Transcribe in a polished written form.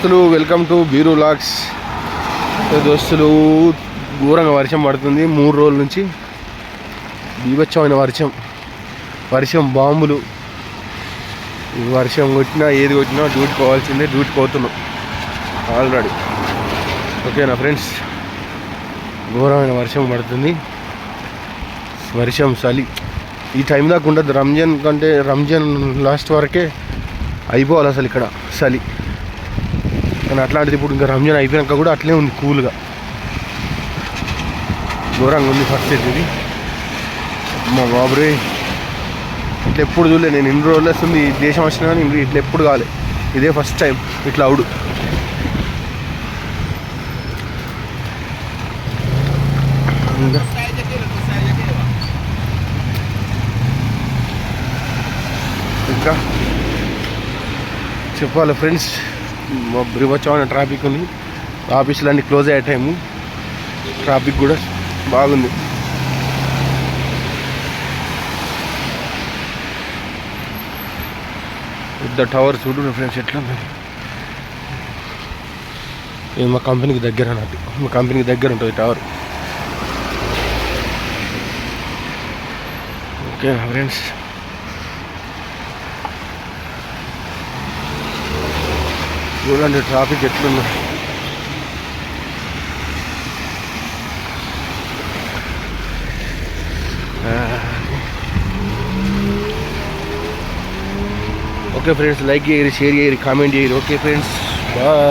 దోస్తులు, welcome to beer vlogs. దోస్తులు, ఘోరంగా వర్షం పడుతుంది 3 రోజుల నుంచి. బీభత్సమైన వర్షం బాంబులు. వర్షం కొట్టినా ఏది కొట్టినా డ్యూటీ పోవాల్సిందే. డ్యూటీ పోతున్నాం ఆల్రెడీ. ఓకేనా ఫ్రెండ్స్, ఘోరమైన వర్షం పడుతుంది. వర్షం చలి ఈ టైం దాకా ఉండదు. రంజాన్ లాస్ట్ వరకే అయిపోవాలి అసలు ఇక్కడ చలి. కానీ అట్లాంటిది ఇప్పుడు ఇంకా రంజాన్ అయిపోయాక కూడా అట్లే ఉంది, కూల్గా. ఘోరంగా ఉంది పరిస్థితి ఇది. మా బాబురే, ఇట్లా ఎప్పుడు చూడలే నేను. ఇన్ని రోజులు వస్తుంది ఈ దేశం వచ్చినా కానీ ఇట్లా ఎప్పుడు కాలే. ఇదే ఫస్ట్ టైం ఇట్లా అవుడు. ఇంకా చెప్పాలి ఫ్రెండ్స్, బీభత్సమైన ట్రాఫిక్ ఉంది. ఆఫీసులు అన్నీ క్లోజ్ అయ్యే టైము. ట్రాఫిక్ కూడా బాగుంది. పెద్ద టవర్ చూడు ఫ్రెండ్స్ ఎట్లా ఉంది. ఇది మా కంపెనీకి దగ్గర అన్నట్టు. మా కంపెనీకి దగ్గర ఉంటుంది టవర్. ఓకే ఫ్రెండ్స్, చూడండి ట్రాఫిక్ ఎట్లుందో. ఓకే ఫ్రెండ్స్, లైక్ చేయరు, షేర్ చేయరు, కామెంట్ చేయరు. Okay friends, bye.